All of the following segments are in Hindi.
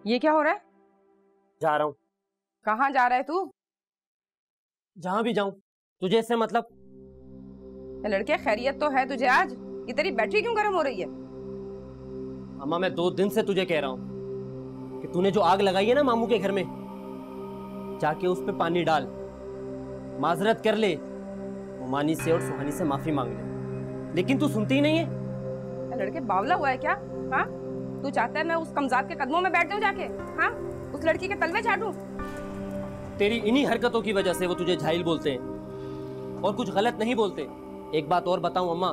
ये क्या हो रहा है? जा रहा हूँ। कहाँ जा रहा है तू? जहां भी जाऊं तुझे इससे मतलब? लड़के खैरियत तो है तुझे आज? ये तेरी बैटरी क्यों गर्म हो रही है? अम्मा मैं 2 दिन से तुझे कह रहा हूँ कि तूने जो आग लगाई है ना मामू के घर में, जाके उस पे पानी डाल, माजरत कर ले, मानी से और सुहानी से माफी मांग ले, लेकिन तू सुनती ही नहीं है। लड़के बावला हुआ है क्या? हाँ, तू चाहता है मैं उस कमजात के कदमों में बैठ जाऊं जाके? हाँ, उस लड़की के तलवे चाटूं? तेरी इन्हीं हरकतों की वजह से वो तुझे जाहिल बोलते हैं और कुछ गलत नहीं बोलते। एक बात और बताऊं अम्मा,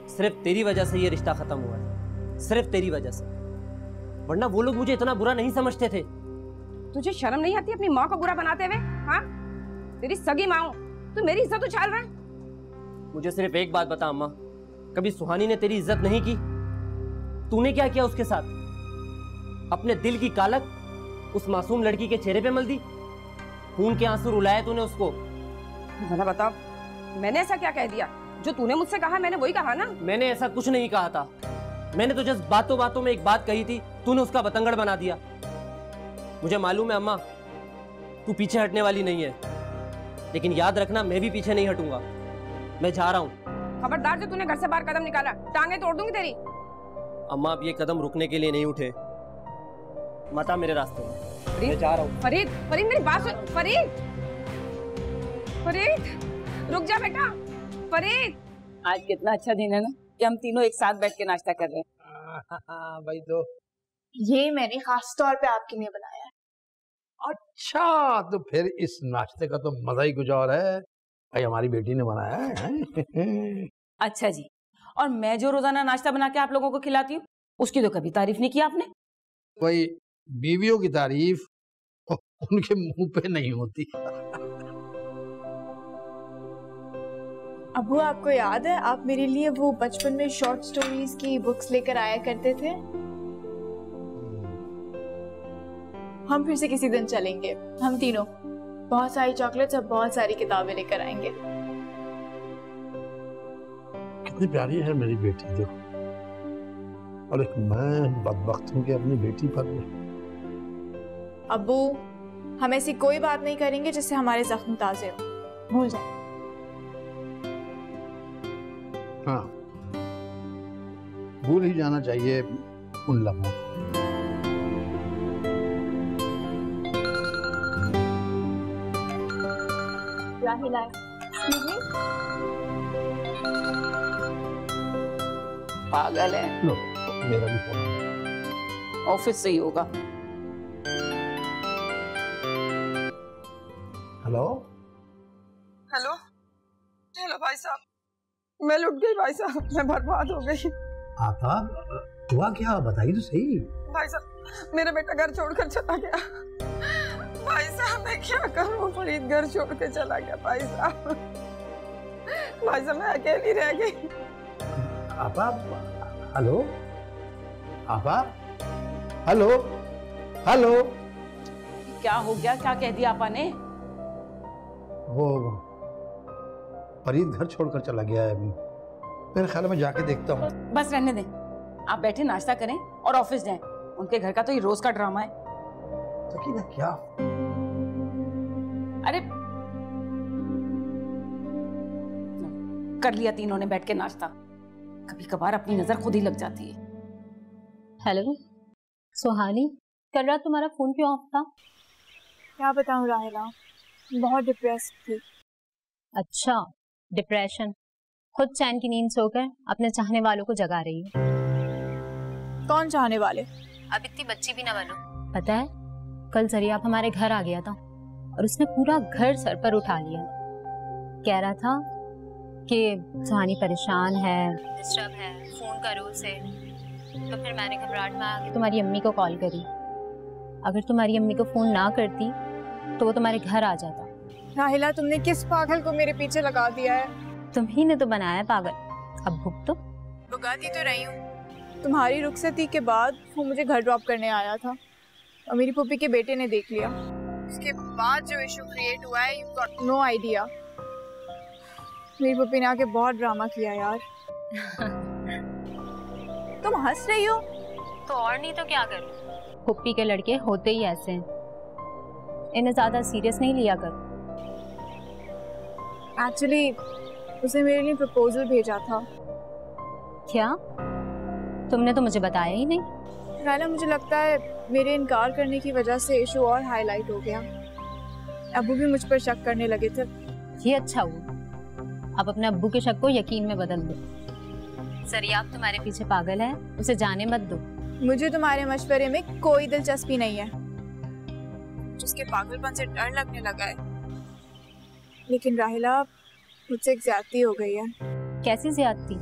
सिर्फ तेरी वजह से ये रिश्ता खत्म हुआ है, सिर्फ तेरी वजह से, वरना वो लोग मुझे इतना बुरा नहीं समझते थे। तुझे शर्म नहीं आती अपनी माँ को बुरा बनाते हुए? हाँ, तेरी सगी माँ हूं, तू मेरी इज्जत उछाल रहा है? मुझे सिर्फ एक बात बता अम्मा, कभी सुहानी ने तेरी इज्जत नहीं की? तूने क्या किया उसके साथ? अपने दिल की कालक उस मासूम लड़की के चेहरे पे मल दी, खून के आंसू रुलाए तूने उसको। जरा बता, मैंने ऐसा क्या कह दिया? जो तूने मुझसे कहा मैंने वही कहा ना। मैंने ऐसा कुछ नहीं कहा था, मैंने तो जस्ट बातों बातों में एक बात कही थी, तूने उसका बतंगड़ बना दिया। मुझे मालूम है अम्मा, तू पीछे हटने वाली नहीं है, लेकिन याद रखना मैं भी पीछे नहीं हटूंगा। मैं जा रहा हूँ। खबरदार जो तूने घर से बाहर कदम निकाला, टांगे तोड़ दूंगी तेरी। अम्मा अब ये कदम रुकने के लिए नहीं उठे, मत आ मेरे रास्ते में। मैं जा रहा हूँ। फरीद, फरीद मेरी बात सुन। फरीद, फरीद रुक जा बेटा। फरीद, आज कितना अच्छा दिन है ना कि हम तीनों एक साथ बैठ के नाश्ता कर रहे हैं। भाई तो ये मैंने खास तौर पे आपके लिए बनाया है। अच्छा, तो फिर इस नाश्ते का तो मजा ही कुछ और है। भाई हमारी बेटी ने बनाया है। अच्छा जी, और मैं जो रोजाना नाश्ता बना के आप लोगों को खिलाती हूँ उसकी तो कभी तारीफ नहीं की आपने। वही बीवियों की तारीफ उनके मुंह पे नहीं होती। अबू, आपको याद है आप मेरे लिए वो बचपन में शॉर्ट स्टोरीज की बुक्स लेकर आया करते थे? हम फिर से किसी दिन चलेंगे, हम तीनों। बहुत सारी चॉकलेट्स और बहुत सारी किताबें लेकर आएंगे। कितनी प्यारी है मेरी बेटी, देखो। और एक मैं बदबख्त हूं कि अपनी बेटी पर। अबू, हम ऐसी कोई बात नहीं करेंगे जिससे हमारे जख्म ताजे हो, भूल जाए। हाँ, भूल ही जाना चाहिए उन लम्हों को। पागल है। लो, मेरा भी फोन ऑफिस से ही होगा। हेलो हेलो, हेलो भाई साहब, मैं लुट गई भाई साहब, मैं बर्बाद हो गई। आपा, हुआ क्या, बताइए तो सही। भाई साहब, मेरा बेटा घर छोड़कर चला गया। भाई साहब मैं क्या करूं, फरीद घर छोड़ के चला गया भाई साहब। भाई साहब मैं अकेली रह गई। आपा, हेलो आपा, हेलो हेलो। क्या हो गया, क्या कह दिया आपा ने? वो फरीद घर छोड़कर चला गया है अभी। मेरे ख्याल में जाके देखता हूँ। बस रहने दें, आप बैठे नाश्ता करें और ऑफिस जाएं। उनके घर का तो ये रोज का ड्रामा है। सकीना क्या? अरे कर लिया तीनों ने बैठ के नाश्ता। कभी कभार अपनी नजर खुद ही लग जाती है। हेलो सुहानी, कल रात तुम्हारा फोन क्यों ऑफ था? क्या बताऊं राहिला, बहुत डिप्रेस्ड थी। अच्छा, डिप्रेशन। खुद चैन की नींद सोकर अपने चाहने वालों को जगा रही है। कौन चाहने वाले? अब इतनी बच्ची भी ना बनो। पता है, कल जरिया हमारे घर आ गया था और उसने पूरा घर सर पर उठा लिया। कह रहा था कि सुहानी परेशान है, डिस्टर्ब है, फोन करो उसे। तो फिर मैंने घबराहट में आके तुम्हारी अम्मी को कॉल करी। अगर तुम्हारी अम्मी को फोन ना करती तो वो तुम्हारे घर आ जाता। राहिला, तुमने किस पागल को मेरे पीछे लगा दिया है? तुम्ही ने तो बनाया पागल, अब भुगतो। भुगती तो रही हूँ। तुम्हारी रुखसती के बाद वो मुझे घर ड्रॉप करने आया था और मेरी पुप्पी के बेटे ने देख लिया। उसके बाद जो इशू क्रिएट हुआ है, यू गॉट नो आइडिया। मेरी पुप्पी ने आके बहुत ड्रामा किया यार। तुम हंस रही हो? तो और नहीं तो क्या करूं? फुप्पी के लड़के होते ही ऐसे हैं, इन्हें ज्यादा सीरियस नहीं लिया कर। एक्चुअली उसने मेरे लिए प्रपोजल भेजा था। क्या? तुमने तो मुझे बताया ही नहीं। रायला, मुझे लगता है मेरे इनकार करने की वजह से इशू और हाईलाइट हो गया। अब्बू भी मुझ पर शक करने लगे थे। ये अच्छा हुआ, अब अपने अब्बू के शक को यकीन में बदल दो। सरियाब तुम्हारे पीछे पागल है, उसे जाने मत दो। मुझे तुम्हारे मशवरे में कोई दिलचस्पी नहीं है। उसके पागलपन से डर लगने लगा है। लेकिन राहिला, मुझसे एक ज्यादती हो गई है। कैसी ज्यादती?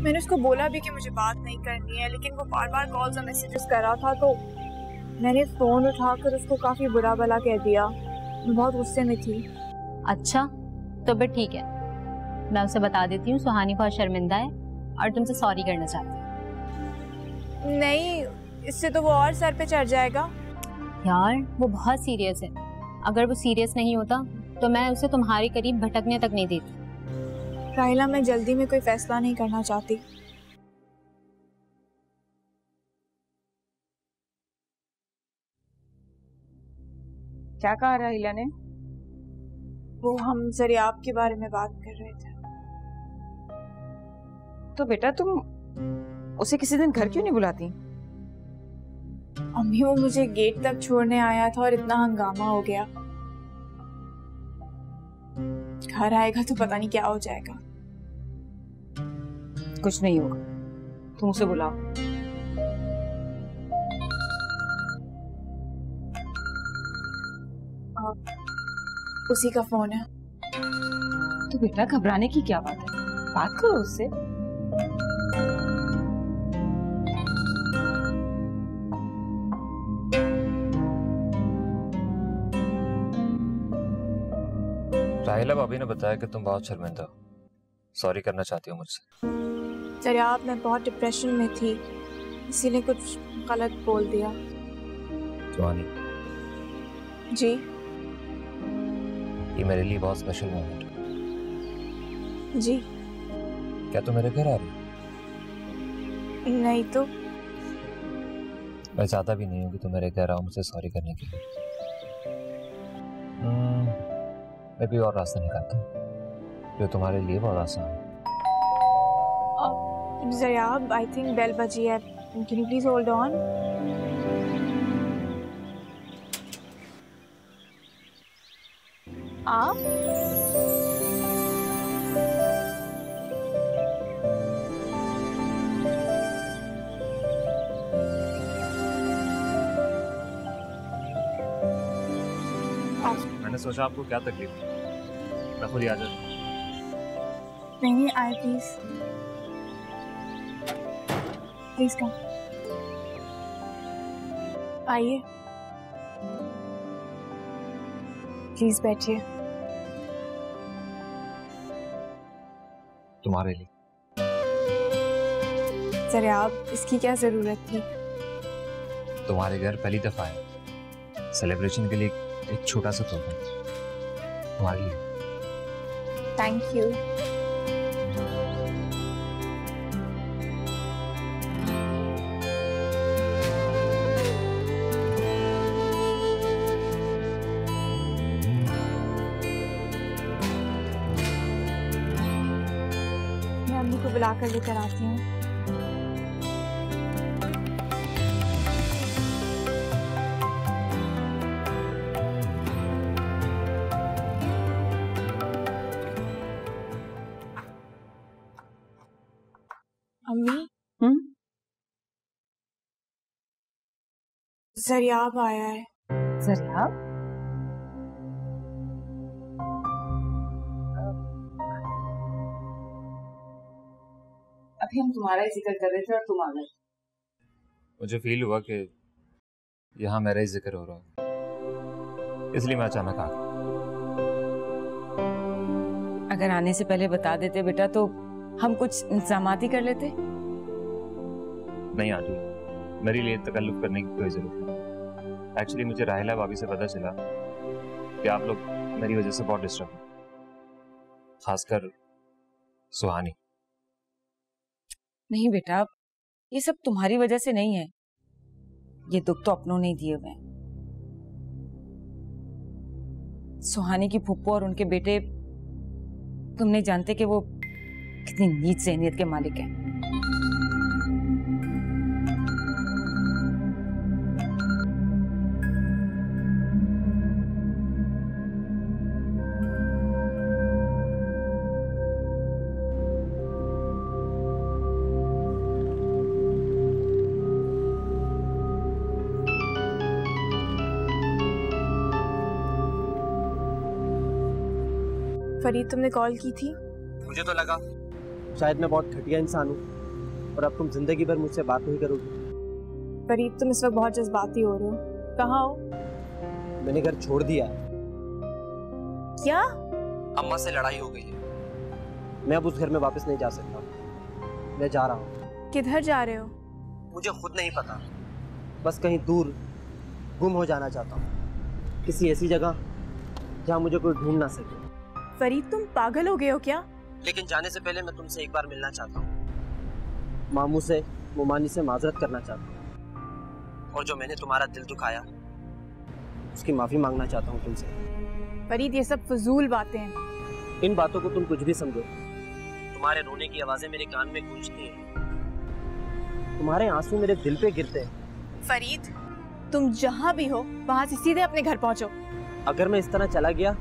मैंने उसको बोला भी कि मुझे बात नहीं करनी है, लेकिन वो बार बार कॉल्स और मैसेजेस कर रहा था, तो मैंने फोन उठाकर उसको काफी बुरा भला कह दिया। मैं बहुत गुस्से में थी। अच्छा, तो फिर ठीक है, मैं उसे बता देती हूँ सुहानी बहुत शर्मिंदा है और तुमसे सॉरी करना चाहती है। नहीं, इससे तो वो और सर पे चढ़ जाएगा। यार, वो बहुत सीरियस है। अगर वो सीरियस नहीं होता तो मैं उसे तुम्हारे करीब भटकने तक नहीं देती। राहिला, मैं जल्दी में कोई फैसला नहीं करना चाहती। क्या कहा राहिला ने? वो हम सरियाब के बारे में बात कर रहे थे। तो बेटा तुम उसे किसी दिन घर क्यों नहीं बुलाती? अम्मी, वो मुझे गेट तक छोड़ने आया था और इतना हंगामा हो गया। घर आएगा तो पता नहीं क्या हो जाएगा। कुछ नहीं होगा, तुम उसे बुलाओ। उसी का फोन है। तो बेटा घबराने की क्या बात है, बात करो उससे। राहिला भाभी ने बताया कि तुम बहुत शर्मिंदा हो, सॉरी करना चाहती हो मुझसे। सरियाब, मैं बहुत डिप्रेशन में थी, इसीलिए कुछ गलत बोल दिया। सुहानी, जी? ये मेरे लिए बहुत स्पेशल मोमेंट है। जी? क्या तुम मेरे घर आ रही हो? नहीं तो। मैं चाहता भी नहीं हूँ कि तुम मेरे घर आओ मुझसे सॉरी करने के लिए। मैं भी और रास्ता निकालता हूँ जो तुम्हारे लिए बहुत आसान है। सरियाब, आई थिंक बेल बजी है। Can you please hold on? आप? मैंने सोचा आपको क्या तकलीफ है, मैं खुद ही आ जाता। नहीं, आए प्लीज। Please come. आइए, प्लीज बैठिए। तुम्हारे लिए। सरियाब, इसकी क्या जरूरत थी? तुम्हारे घर पहली दफा है, सेलिब्रेशन के लिए एक छोटा सा तोहफा तुम्हारे लिए। Thank you. मैं अम्मी को बुला कर लेकर आती हूँ। अम्मी, सरियाब आया है। सरियाब? अभी हम तुम्हारा ही जिक्र कर रहे थे और तुम आ गए। मुझे फील हुआ कि यहाँ मेरा ही जिक्र हो रहा है, इसलिए मैं अचानक आ गया। अगर आने से पहले बता देते बेटा तो हम कुछ इंतजामात ही कर लेते। नहीं आंटी, मेरे लिए तकल्लुफ करने की कोई जरूरत नहीं। एक्चुअली मुझे राहिला भाभी से पता चला कि आप लोग मेरी वजह से बहुत डिस्टर्ब हैं, खासकर सुहानी। नहीं बेटा, ये सब तुम्हारी वजह से नहीं है, ये दुख तो अपनों ने दिए हुए हैं। सुहानी की फूफो और उनके बेटे, तुम नहीं जानते कि वो कितनी नीच ज़हनियत के मालिक हैं। फरीद, तुमने कॉल की थी? मुझे तो लगा शायद मैं बहुत घटिया इंसान हूँ और अब तुम जिंदगी भर मुझसे बात नहीं करोगी। फरीद, तुम इस वक्त बहुत जज्बाती हो रहे हो। कहाँ हो? मैंने घर छोड़ दिया है। क्या? अम्मा से लड़ाई हो गई है। मैं अब उस घर में वापस नहीं जा सकता। मैं जा रहा हूँ। किधर जा रहे हो? मुझे खुद नहीं पता, बस कहीं दूर गुम हो जाना चाहता हूँ, किसी ऐसी जगह जहाँ मुझे कोई ढूंढ ना सके। फरीद, तुम पागल हो गए हो क्या? लेकिन जाने से पहले मैं तुमसे एक बार मिलना चाहता हूँ। मामू से, मोमानी से माजरत करना चाहता हूँ और जो मैंने तुम्हारा दिल दुखाया उसकी माफी मांगना चाहता हूँ तुमसे। फरीद, ये सब फजूल बातें हैं। इन बातों को तुम कुछ भी समझो, तुम्हारे रोने की आवाजें मेरे कान में गूंजती हैं, तुम्हारे आंसू मेरे दिल पे गिरते हैं। फरीद, तुम जहाँ भी हो वहाँ से सीधे अपने घर पहुँचो। अगर मैं इस तरह चला गया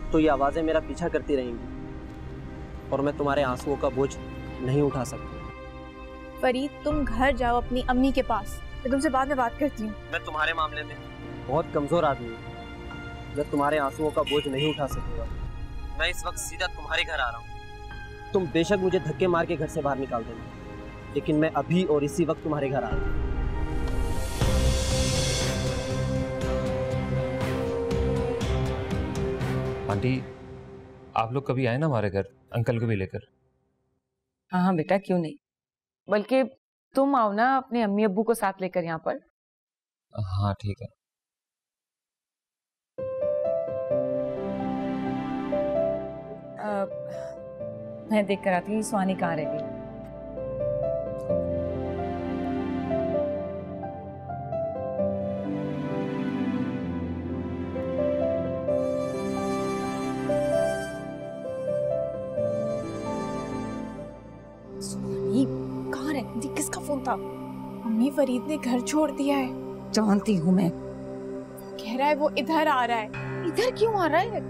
तो ये आवाजें मेरा पीछा करती रहेंगी और मैं तुम्हारे आंसुओं का बोझ नहीं उठा सकती। फरीद, तुम घर जाओ अपनी अम्मी के पास, मैं तुमसे बाद में बात करती हूँ। मैं तुम्हारे मामले में बहुत कमजोर आदमी हूँ, मैं तुम्हारे आंसुओं का बोझ नहीं उठा सकूंगा। मैं इस वक्त सीधा तुम्हारे घर आ रहा हूँ। तुम बेशक मुझे धक्के मार के घर से बाहर निकाल देना, लेकिन मैं अभी और इसी वक्त तुम्हारे घर आ रहा हूँ। आंटी, आप लोग कभी आए ना हमारे घर, अंकल को भी लेकर? हाँ हाँ बेटा, क्यों नहीं, बल्कि तुम आओ ना अपने अम्मी अब्बू को साथ लेकर यहाँ पर। हाँ ठीक है। मैं देख कर आती हूँ सुहानी कहाँ रह गई। किसका फोन था? अम्मी, फरीद ने घर छोड़ दिया है। जानती हूँ मैं। कह रहा है वो इधर आ रहा है। इधर क्यों आ रहा है?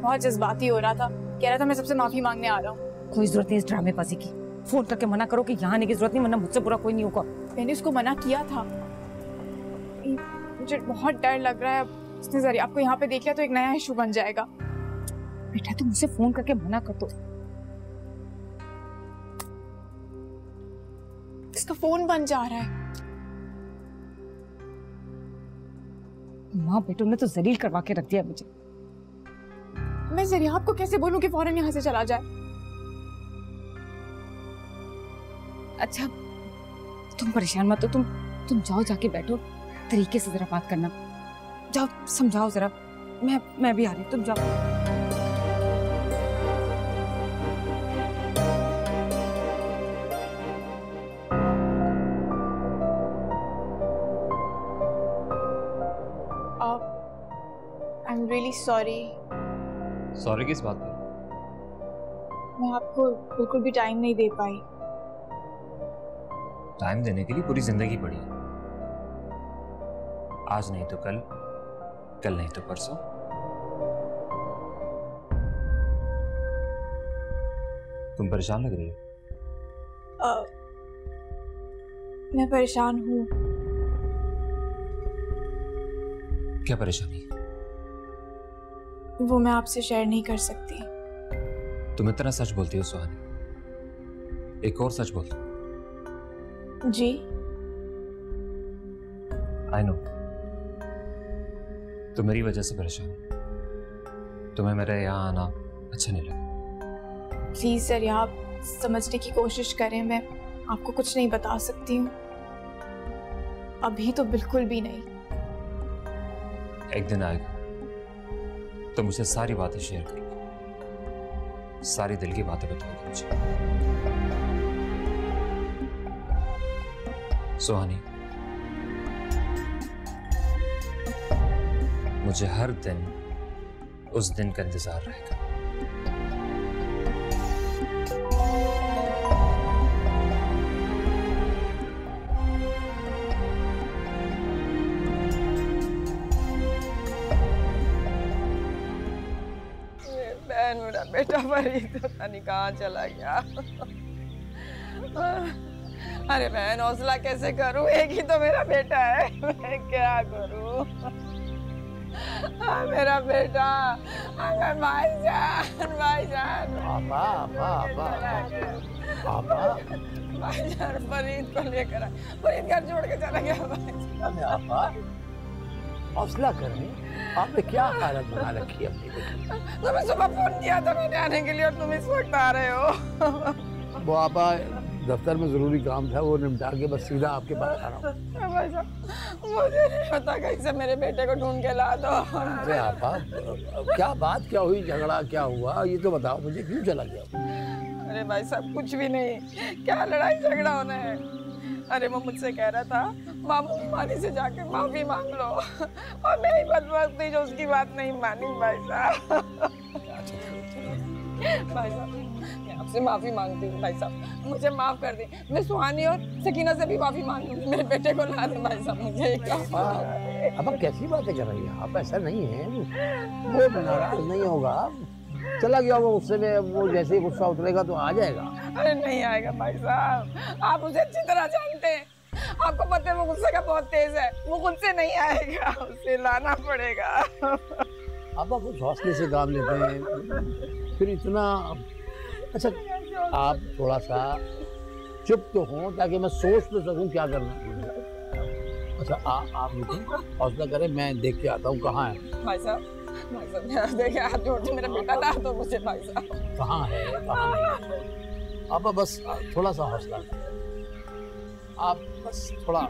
बहुत जज्बाती हो रहा था, कह रहा था मैं सबसे माफी मांगने आ रहा हूँ। कोई जरूरत नहीं इस ड्रामेबाजी की, फोन करके मना करो कि यहाँ आने की जरूरत नहीं, वरना मुझसे बुरा कोई नहीं होगा। मैंने उसको मना किया था। मुझे बहुत डर लग रहा है, अब उसने जरिए आपको यहाँ पे देख लिया तो एक नया इशू बन जाएगा। बेटा तुम मुझसे फोन करके मना कर दो। इसका फोन बन जा रहा है। माँ बेटों ने तो जलील करवा के रख दिया मुझे। मैं जरिया आपको कैसे बोलूं कि फौरन यहाँ से चला जाए? अच्छा तुम परेशान मत हो, तुम जाओ, जाके बैठो, तरीके से जरा बात करना, जाओ समझाओ जरा। मैं भी आ रही हूँ, तुम जाओ। I'm really sorry। सॉरी किस बात पर? मैं आपको बिल्कुल भी टाइम नहीं दे पाई। टाइम देने के लिए पूरी जिंदगी पड़ी है। आज नहीं तो कल, कल नहीं तो परसों। तुम परेशान लग रही हो। मैं परेशान हूँ। क्या परेशानी? वो मैं आपसे शेयर नहीं कर सकती। तुम इतना सच बोलती हो सुहानी, एक और सच बोल। जी आई नो, तुम मेरी वजह से परेशान हो, तुम्हें मेरे यहाँ आना अच्छा नहीं लगा। प्लीज सर, आप समझने की कोशिश करें, मैं आपको कुछ नहीं बता सकती हूँ अभी तो बिल्कुल भी नहीं। एक दिन आएगा तो मुझे सारी बातें शेयर करोगे, सारी दिल की बातें बताओगे मुझे। सुहानी, मुझे हर दिन उस दिन का इंतजार रहेगा। मेरा बेटा फरीद पता नहीं कहाँ चला गया। अरे बहन हौसला कैसे करूं, एक ही तो मेरा बेटा है, मैं क्या करूं। मेरा बेटा, अगर भाईजान भाईजान फरीद को लेकर आए, फरीद घर छोड़ के चला गया भाईजान। हौसला करें, आपने क्या हालत बना रखी है अपनी बेटी। तुम्हें सुबह फोन किया था मैंने आने के लिए और तुम इस वक्त आ रहे हो। वो आपा दफ्तर में जरूरी काम था, वो निपटा के बस सीधा आपके पास आ रहा हूँ। भाई साहब मुझे नहीं पता, कैसे मेरे बेटे को ढूंढ के ला दो। अरे आपा क्या बात क्या हुई, झगड़ा क्या हुआ ये तो बताओ मुझे, क्यों चला गया? अरे भाई साहब कुछ भी नहीं, क्या लड़ाई झगड़ा होना है। अरे वो मुझसे कह रहा था मामू मानी से जाके माफी मांग लो, और मैं ही बदमाश थी जो उसकी बात नहीं मानी। भाई साहब भाई साहब मैं आपसे माफी मांगती हूँ भाई साहब, मुझे माफ कर दे। मैं सुहानी और सकीना से भी माफी मांगूंगी, मेरे बेटे को ला दे भाई साहब, मुझे अब कैसी बातें कर रही है आप? ऐसा नहीं है, वो नाराज नहीं होगा, चला गया वो गुस्से में, वो जैसे ही गुस्सा उतरेगा तो आ जाएगा। अरे नहीं आएगा भाई साहब, आप उसे अच्छी तरह जानते हैं, आपको पता है वो गुस्से का बहुत तेज है, वो खुद से नहीं आएगा, उसे लाना पड़ेगा। अब आप कुछ हौसले से काम लेते हैं, फिर इतना। अच्छा आप थोड़ा सा चुप तो हो ताकि मैं सोच तो सकूं क्या करना है। अच्छा आप हौसला करें, मैं देख के आता हूँ कहाँ है। भाई साहब देखिए हाथ जोड़ के, मेरा बेटा ला तो मुझे भाई साहब। कहाँ है कहाँ नहीं, आप बस थोड़ा सा हौसला करें, आप बस थोड़ा